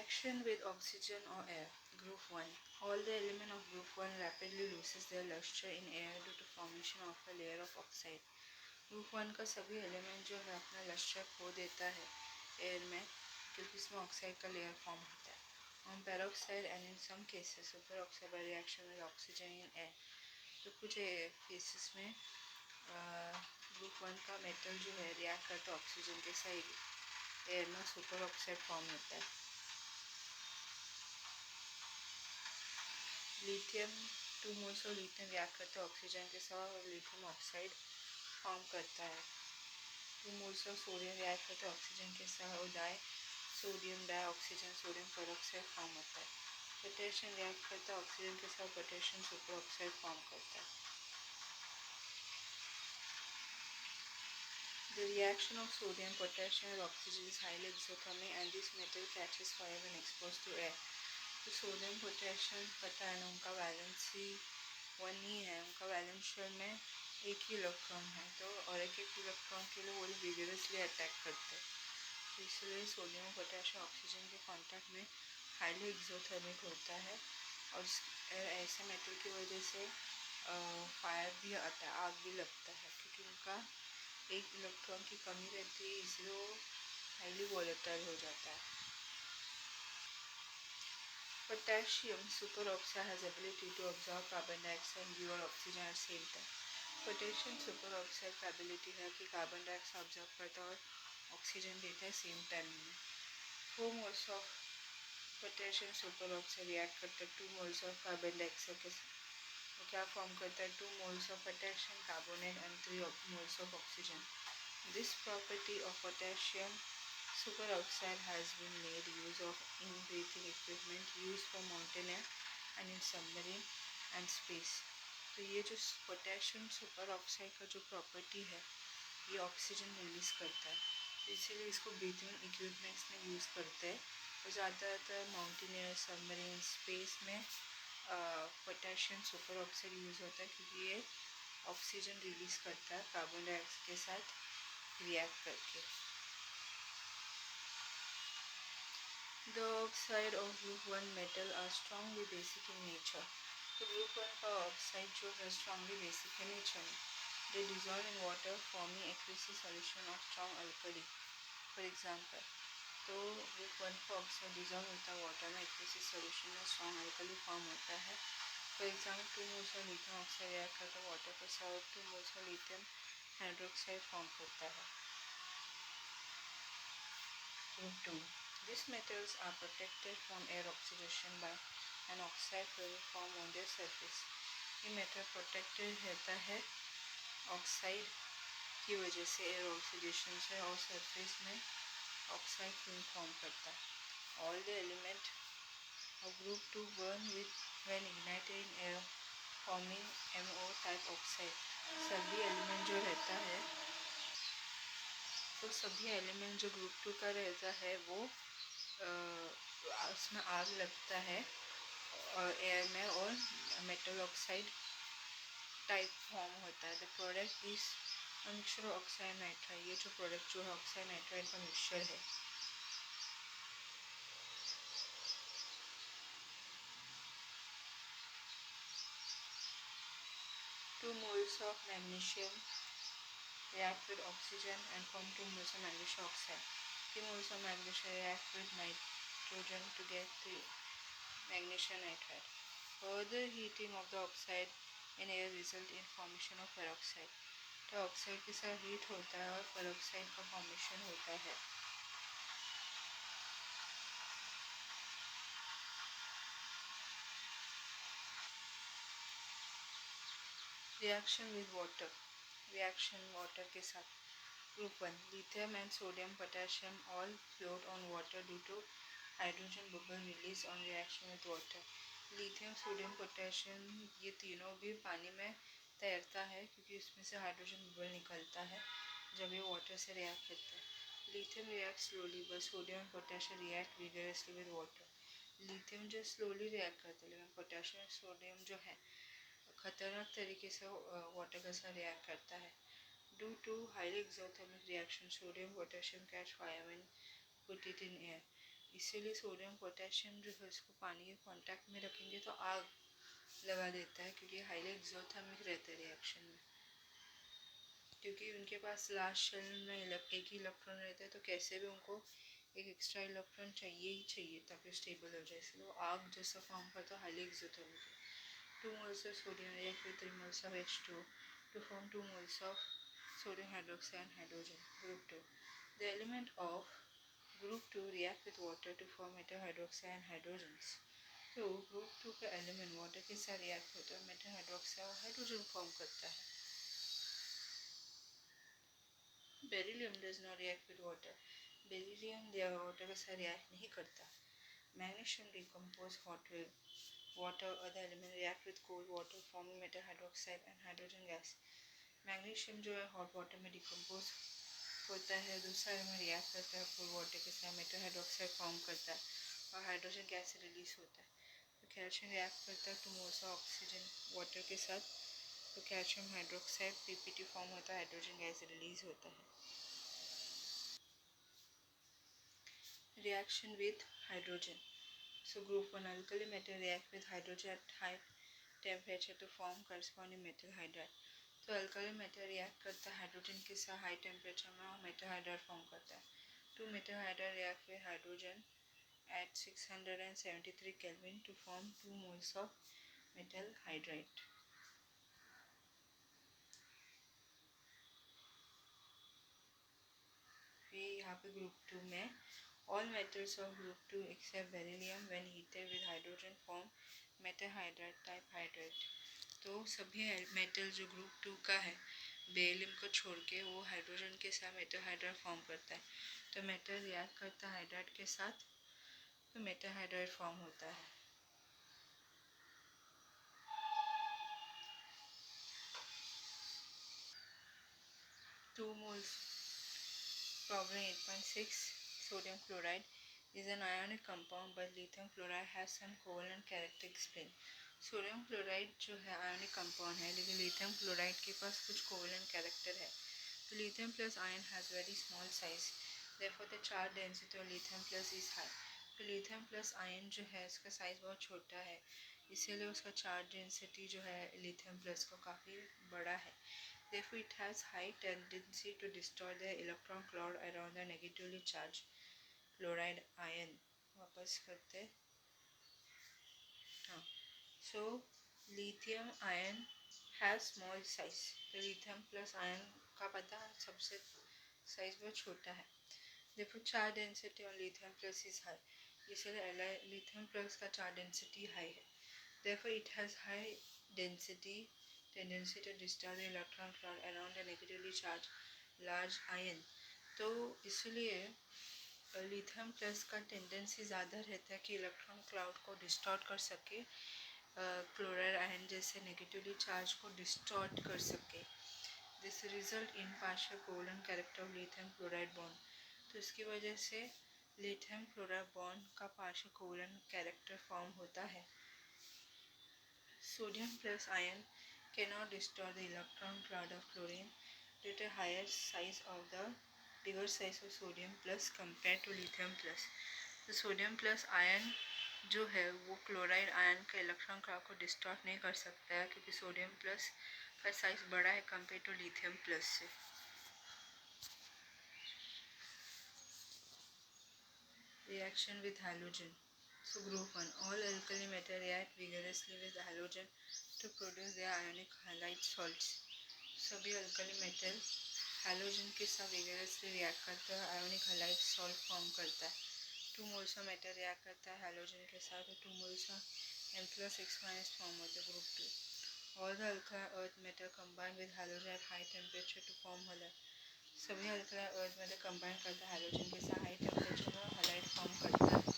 Reaction with oxygen or air. Group 1. All the elements of group 1 rapidly loses their luster in air due to formation of a layer of oxide. Group 1 का सभी element जो है अपना lustre खो देता है air में क्योंकि इसमें ऑक्साइड का लेयर फॉर्म होता है। On peroxide and in some cases super oxide by reaction with oxygen in air. तो कुछ केसेस में ग्रुप 1 का मेटल जो है रिएक्ट करता है ऑक्सीजन के साथ एयर में सुपर ऑक्साइड फॉर्म होता है। Lithium 2 moles of lithium react करता है ऑक्सीजन के साथ और लिथियम ऑक्साइड फॉर्म करता है। 2 मोल्स ऑफ सोडियम रिएक्ट करते हैं ऑक्सीजन के साथ और sodium dioxygen sodium peroxide form होता है। पोटेशियम रिएक्ट करता है ऑक्सीजन के साथ पोटेशियम सुपर ऑक्साइड फॉर्म करता है। The reaction of sodium, potassium and oxygen is highly exothermic and this metal catches fire when exposed to air. तो sodium potassium पता है ना उनका वैलेंसी 1 ही है, उनका वैलेंस शेल में एक ही इलेक्ट्रॉन है तो और एक इलेक्ट्रॉन के लिए वो विगरसली अटैक करते हैं। तो इसलिए सोडियम और पोटेशियम ऑक्सीजन के कांटेक्ट में हाईली एक्सोथर्मिक होता है और ऐसे मेटल की वजह से फायर भी आता है, आग भी लगता है क्योंकि उनका एक इलेक्ट्रॉन की कमी रहती है इसलिए वो हाईली वोलेटाइल हो जाता है। Potassium superoxide has ability to absorb carbon dioxide and give oxygen at same time. Potassium superoxide का एबिलिटी है कि कार्बन डाइऑक्साइड ऑब्जर्व करता है और ऑक्सीजन देता है सेम टाइम में। 4 moles of potassium superoxide react करता है 2 मोल्स ऑफ कार्बन डाइऑक्साइड के साथ। वो क्या फॉर्म करता है 2 moles of potassium carbonate and 3 moles of oxygen. This property of potassium superoxide has been made use of in breathing equipment used for mountain air and in submarine and space। तो ये जो potassium super oxide का जो property है ये oxygen release करता है तो इसीलिए इसको ब्रीथिंग इक्विपमेंट्स में यूज़ करते हैं और ज़्यादातर माउंटेनियर सबमरीन स्पेस में पोटेशियम सुपर ऑक्साइड यूज़ होता है क्योंकि ये ऑक्सीजन रिलीज करता है कार्बन डाइऑक्साइड के साथ रिएक्ट करके। The oxide of group 1 metal are strongly basic in nature। तो ग्रुप 1 का ऑक्साइड जो है स्ट्रांगली बेसिक है नेचर में। They dissolve in water forming aqueous solution of strong alkali। For example, तो ग्रुप 1 का ऑक्साइड डिजॉल्व होता है वाटर में aqueous solution में स्ट्रॉन्ग अल्कली फॉर्म होता है। For example 2 moles of lithium oxide react करता है वाटर के साथ 2 moles of lithium hydroxide form करता है। Group 2. These metals are protected from air oxidation by an oxide film formed on their surface। ये metal protected रहता है oxide की वजह से एयर ऑक्सीडेशन से और सरफेस में ऑक्साइड फिल्म फॉर्म करता है। All the element of group 2 burn with when ignited in air forming MO type oxide. सभी एलिमेंट जो रहता है तो सभी एलिमेंट जो ग्रुप 2 का रहता है वो उसमें आग लगता है और एयर में और मेटल ऑक्साइड टाइप फॉर्म होता है। The product is mixture oxide nitride. ये जो प्रोडक्ट जो है ऑक्साइड नाइट्राइड का मिक्सचर है। Two moles of magnesium react with oxygen and form 2 moles of magnesium oxide। 3 moles of magnesium react with nitrogen to get the magnesium nitride। Further heating of the oxide in air result in formation of peroxide। तो oxide के साथ heat होता है और peroxide का formation होता है। Reaction with water. Reaction water के साथ। Group 1. Lithium and sodium potassium all float on water due to hydrogen bubble release on reaction with water। Lithium sodium potassium ये तीनों भी पानी में तैरता है क्योंकि इसमें से हाइड्रोजन बबल निकलता है जब ये वाटर से रिएक्ट करता है। Lithium react slowly but sodium और potassium react vigorously with water. Lithium जो स्लोली रिएक्ट करता है लेकिन पोटेशियम सोडियम जो है खतरनाक तरीके से वाटर के साथ रिएक्ट करता है। Due to highly exothermic reaction, sodium potassium catch fire when put it in air। इसीलिए सोडियम पोटेशियम जो है उसको पानी के कांटेक्ट में रखेंगे तो आग लगा देता है, क्योंकि हाईली एक्सोथर्मिक रहते हैं रिएक्शन में। क्योंकि उनके पास लास्ट शेल में एक ही इलेक्ट्रॉन रहता है, तो कैसे भी उनको एक एक्स्ट्रा इलेक्ट्रॉन चाहिए ही चाहिए ताकि स्टेबल हो जाए, इसलिए वो आग जैसा फॉर्म करता है, हाईली एक्सोथर्मिक है। 2 moles of sodium react with 3 moles of H2 to form 2 moles of sodium hydroxide and hydrogen. Group 2. The element of group 2 react with water to form metal hydroxide and hydrogens. तो group 2 का element water के साथ react होता है, metal hydroxide और hydrogen form करता है। Beryllium does not react with water. Beryllium water के साथ रिएक्ट नहीं करता। Magnesium decompose water or the element react with cold water forming metal hydroxide and hydrogen gas. Magnesium जो है हॉट वाटर में डिकम्पोज होता है, दूसरा एलिमेंट रिएक्ट करता है कोल्ड वाटर के साथ, मेटल हाइड्रोक्साइड फॉर्म करता है और हाइड्रोजन गैस रिलीज होता है। तो कैल्शियम रिएक्ट करता है 2 मोल्स ऑफ ऑक्सीजन वाटर के साथ, तो कैल्शियम हाइड्रोक्साइड पीपीटी फॉर्म होता है, हाइड्रोजन गैस रिलीज होता है। Reaction with hydrogen. So group 1 alkali metal react with hydrogen at high temperature to form corresponding metal hydride. तो अल्कली मेटल रिएक्ट करता है हाइड्रोजन के साथ हाई टेम्परेचर में और मेटल हाइड्राइड फॉर्म करता है। 2 metal hydride react with hydrogen at 673 Kelvin to form 2 moles of metal hydride. फिर यहाँ पे ग्रुप 2 में all metals of group 2 except beryllium when heated with hydrogen form metal hydride type hydride. तो सभी metal जो group 2 का है beryllium को छोड़ के वो हाइड्रोजन के साथ मेटल हाइड्राइड फॉर्म करता है, तो मेटल रिएक्ट करता है हाइड्राइड के साथ, तो मेटल हाइड्राइड फॉर्म होता है। 2 moles Problem 8.6 Sodium chloride is an ionic compound but lithium chloride has some covalent character explained. Sodium chloride जो है आयोनिक कंपाउंड है, लेकिन लिथियम क्लोराइड के पास कुछ कोवलेंट कैरेक्टर है। तो lithium plus ion has very small size, therefore the charge density of lithium plus is high. तो lithium plus ion जो है इसका साइज बहुत छोटा है, इसीलिए उसका चार्ज डेंसिटी जो है लिथियम प्लस को काफ़ी बड़ा है। Therefore, it has high tendency to destroy the electron cloud around the negatively charged chloride ion. वापस करते हाँ। So, lithium ion has small size. तो lithium plus ion का पता सबसे साइज बहुत छोटा है। Therefore, charge density on lithium plus is high. इसलिए lithium plus का charge density high है। Therefore, it has high density tendency to destroy the electron cloud around the negatively charged large ion. तो इसलिए lithium plus का tendency ज़्यादा रहता है कि इलेक्ट्रॉन क्लाउड को डिस्टॉर्ट कर सके, क्लोराइड आयन जैसे नेगेटिवली चार्ज को डिस्टॉर्ट कर सके। This result in partial covalent character of lithium chloride bond. तो इसकी वजह से लिथियम क्लोराइड बॉन्ड का पार्शियल कोवलेंट कैरेक्टर फॉर्म होता है। Sodium plus ion cannot destroy the electron cloud of chlorine due to higher size of the bigger size of sodium plus compared to lithium plus. तो sodium plus ion जो है वो chloride ion का electron cloud को distort नहीं कर सकता है, क्योंकि सोडियम प्लस का साइज बड़ा है कंपेयर टू लिथियम प्लस से। Reaction with halogen. So group 1 all alkali metal react vigorously with halogen to produce their ionic halide salts. सभी अल्कली मेटल हैलोजन के साथ विगरसली रिएक्ट करता है, आयोनिक हलाइड सॉल्ट फॉर्म करता है। 2 moles of metal react करता है halogen के साथ, तो 2 मोल्स ऑफ M+6- फॉर्म होते हैं group 2। All the alkali earth metal combine with halogen at high temperature to form halide. सभी अल्कली अर्थ मेटल कंबाइन करता है हैलोजन के साथ हाई टेम्परेचर में हलाइड फॉर्म करता है।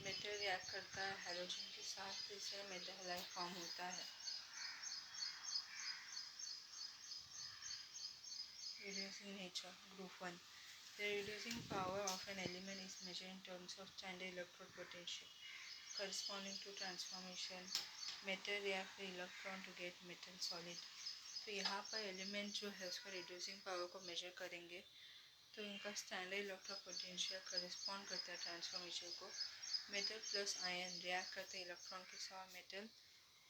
मेटल रिएक्ट करता है हैलोजन के साथ, तो इससे मेटल हलाइड फॉर्म होता है। Reducing nature. Group 1. The reducing power of an element is measured in terms of standard electrode potential corresponding to transformation. Metal react with electron to get metal solid. तो यहाँ पर element जो है उसका reducing power को major करेंगे तो इनका स्टैंडर्ड इलेक्ट्रॉन पोटेंशियल करेस्पॉन्ड करता है ट्रांसफॉर्मेशन को। मेटल प्लस आयन रिएक्ट करते इलेक्ट्रॉन के साथ मेटल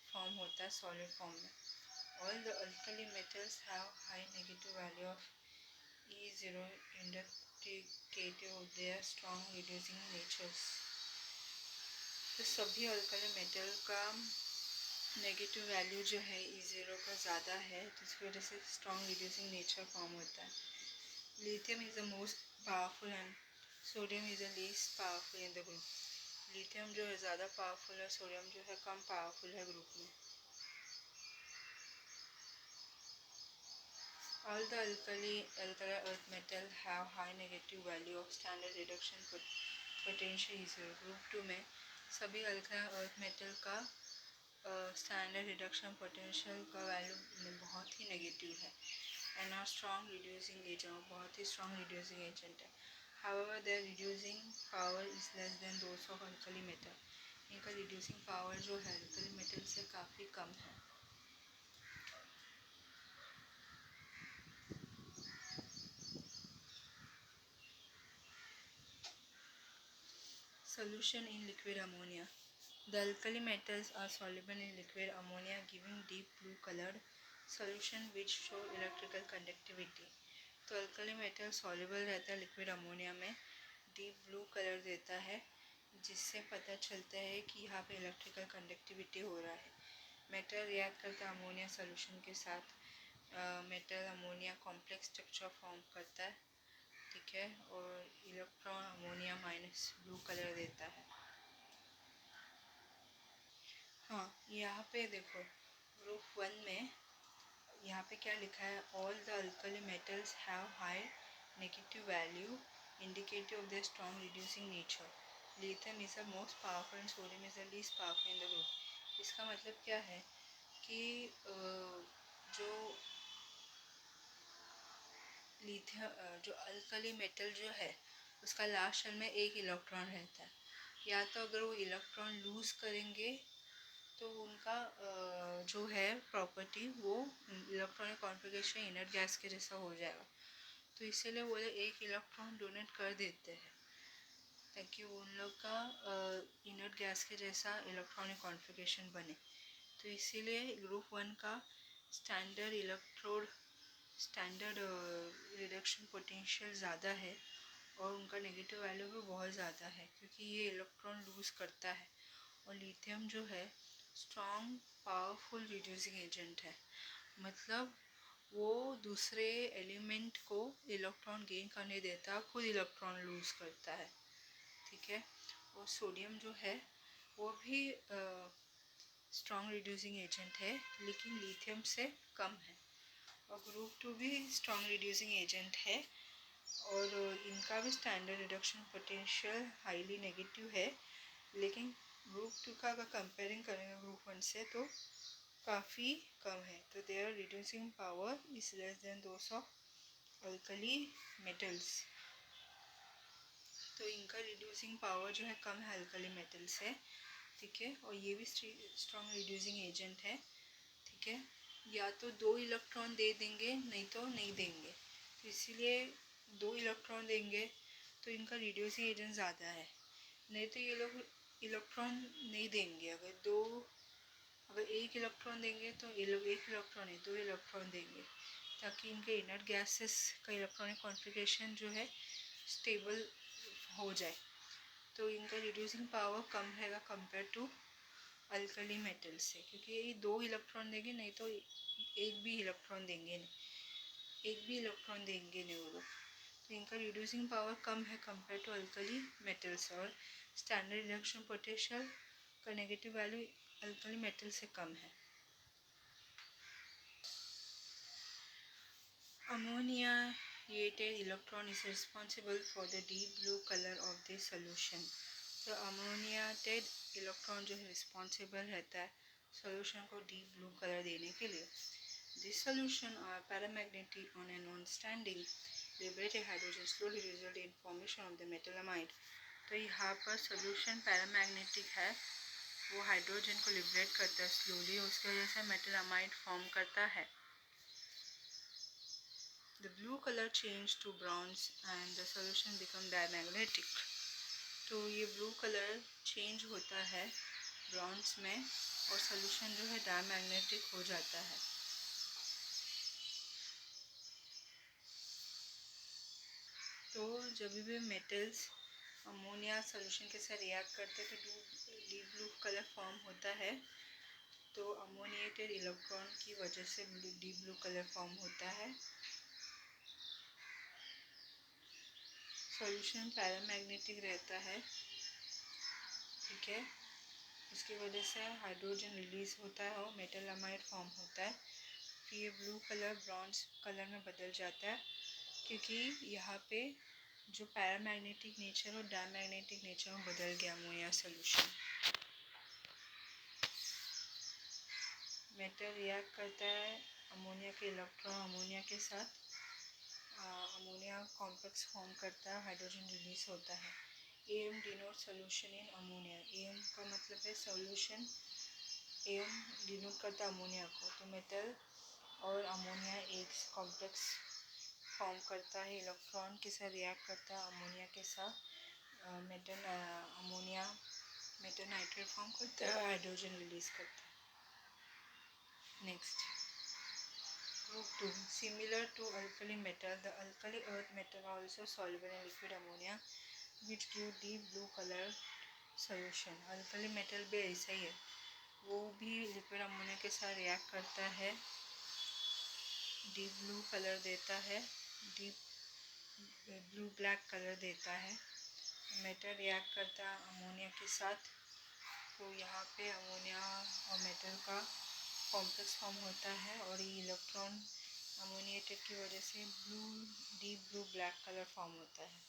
फॉर्म होता है सॉलिड फॉर्म में। All the alkali metals have high negative value of E0 indicative of their strong reducing natures. तो सभी अल्कली मेटल का नेगेटिव वैल्यू जो है E0 का ज़्यादा है, जिसकी वजह से स्ट्रॉन्ग रिड्यूसिंग नेचर फॉर्म होता है। Lithium is the most powerful and sodium is the least powerful in the group. Lithium जो है ज़्यादा पावरफुल है, सोडियम जो है कम पावरफुल है ग्रुप में। All the alkali earth metal have high negative value of standard reduction potential E0। Group 2 में सभी अल्कली अर्थ मेटल का स्टैंडर्ड रिडक्शन पोटेंशियल का वैल्यू बहुत ही नेगेटिव है and are strong reducing agent, बहुत ही स्ट्रॉन्ग रिड्यूसिंग एजेंट है। However their reducing power is less than those of alkali metal. इनका रिड्यूसिंग पावर जो है अल्कली मेटल से काफ़ी कम है। Solution in liquid ammonia. The alkali metals are soluble in liquid ammonia, giving deep blue colored solution which show electrical conductivity. तो alkali metal soluble रहता है लिक्विड अमोनिया में, डीप ब्लू कलर देता है, जिससे पता चलता है कि यहाँ पे इलेक्ट्रिकल कंडक्टिविटी हो रहा है। मेटल रिएक्ट करता है अमोनिया सोल्यूशन के साथ, metal ammonia complex structure form करता है, ठीक है, और electron ammonia minus blue colour देता है। हाँ, यहाँ पे देखो ग्रुप 1 में यहाँ पे क्या लिखा है, all the alkali metals have high negative value indicative of the strong reducing nature. Lithium is the most powerful and sodium is the least powerful in the group. इसका मतलब क्या है कि जो लिथियम जो अल्कली मेटल जो है उसका लास्ट शेल में एक इलेक्ट्रॉन रहता है, या तो अगर वो इलेक्ट्रॉन लूज करेंगे तो उनका जो है प्रॉपर्टी वो इलेक्ट्रॉनिक कॉन्फ़िगरेशन इनर गैस के जैसा हो जाएगा। तो इसीलिए वो एक इलेक्ट्रॉन डोनेट कर देते हैं ताकि उन लोग का इनर गैस के जैसा इलेक्ट्रॉनिक कॉन्फ़िगरेशन बने। तो इसीलिए ग्रुप 1 का स्टैंडर्ड रिडक्शन पोटेंशियल ज़्यादा है और उनका नेगेटिव वैल्यू भी बहुत ज़्यादा है, क्योंकि ये इलेक्ट्रॉन लूज़ करता है। और लिथियम जो है स्ट्रॉन्ग पावरफुल रिड्यूसिंग एजेंट है, मतलब वो दूसरे एलिमेंट को इलेक्ट्रॉन गेन करने देता, खुद इलेक्ट्रॉन लूज करता है, ठीक है। और सोडियम जो है वो भी स्ट्रॉन्ग रिड्यूसिंग एजेंट है, लेकिन लिथियम से कम है। और ग्रुप 2 भी स्ट्रॉन्ग रिड्यूसिंग एजेंट है और इनका भी standard reduction potential highly negative है, लेकिन ग्रुप 2 का अगर कंपेयरिंग करेंगे ग्रुप 1 से तो काफ़ी कम है। तो their reducing power is less than those of alkali metals. तो इनका रिड्यूसिंग पावर जो है कम है अल्कली मेटल से, ठीक है। और ये भी स्ट्रॉन्ग रिड्यूसिंग एजेंट है, ठीक है। या तो 2 इलेक्ट्रॉन दे देंगे, नहीं तो नहीं देंगे। तो इसीलिए 2 इलेक्ट्रॉन देंगे तो इनका रिड्यूसिंग एजेंट ज़्यादा है, नहीं तो ये लोग इलेक्ट्रॉन नहीं देंगे। अगर 1 इलेक्ट्रॉन देंगे तो ये लोग 1 इलेक्ट्रॉन नहीं 2 इलेक्ट्रॉन देंगे, ताकि इनके इनर गैसेस का इलेक्ट्रॉनिक कॉन्फ़िगरेशन जो है स्टेबल हो जाए। तो इनका रिड्यूसिंग पावर कम रहेगा कंपेयर टू अल्कली मेटल से, क्योंकि ये 2 इलेक्ट्रॉन देंगे, नहीं तो एक भी इलेक्ट्रॉन देंगे नहीं वो लोग। तो इनका रिड्यूसिंग पावर कम है कंपेयर टू अल्कली मेटल्स। और स्टैंडर्ड रिडक्शन पोटेंशियल का नेगेटिव वैल्यू अल्कली मेटल से कम है। Ammoniated electron is responsible for the deep blue color of this solution. तो अमोनियाटेड इलेक्ट्रॉन जो है रिस्पॉन्सिबल रहता है सोल्यूशन को डीप ब्लू कलर देने के लिए। This solution are paramagnetic on a non standing liberated hydrogen slowly result in formation of the metal amide. तो यहाँ पर सोल्यूशन पैरामैग्नेटिक है, वो हाइड्रोजन को लिबरेट करता है स्लोली, उसकी वजह से मेटल अमाइड फॉर्म करता है। the blue color change to bronze and the solution become diamagnetic. तो ये ब्लू कलर चेंज होता है ब्रॉन्ज में और सोल्यूशन जो है डायमैग्नेटिक हो जाता है. तो जब भी मेटल्स अमोनिया सोल्यूशन के साथ रिएक्ट करते हैं तो डीप ब्लू कलर फॉर्म होता है. तो अमोनिएटेड इलेक्ट्रॉन की वजह से डीप ब्लू कलर फॉर्म होता है. सॉल्यूशन पैरामैग्नेटिक रहता है. ठीक है, इसकी वजह से हाइड्रोजन रिलीज होता है और मेटल अमाइड फॉर्म होता है. फिर ये ब्लू कलर ब्रॉन्ज कलर में बदल जाता है क्योंकि यहाँ पे जो पैरामैग्नेटिक नेचर और डायमैग्नेटिक नेचर में बदल गया अमोनिया सॉल्यूशन. मेटल रिएक्ट करता है अमोनिया के इलेक्ट्रॉन अमोनिया के साथ. अमोनिया कॉम्प्लेक्स फॉर्म करता है, हाइड्रोजन रिलीज होता है. M denote solution in ammonia. M का मतलब है सोल्यूशन. एम डिनोट करता है अमोनिया को. तो मेटल और अमोनिया एक कॉम्प्लेक्स फॉर्म करता है, इलेक्ट्रॉन के साथ रिएक्ट करता है अमोनिया के साथ. Metal ammonia metal nitrate form करता है, हाइड्रोजन रिलीज करता है. Next group 2. Similar to alkali metal, the alkali earth metal are also soluble in liquid ammonia which give deep blue color solution. alkali metal भी ऐसा ही है, वो भी liquid ammonia के साथ रिएक्ट करता है, डीप ब्लू कलर देता है, डीप ब्लू ब्लैक कलर देता है. मेटल रिएक्ट करता है अमोनिया के साथ. तो यहाँ पे अमोनिया और मेटल का कॉम्प्लेक्स फॉर्म होता है और ये इलेक्ट्रॉन अमोनिएटेड की वजह से deep blue black colour form होता है.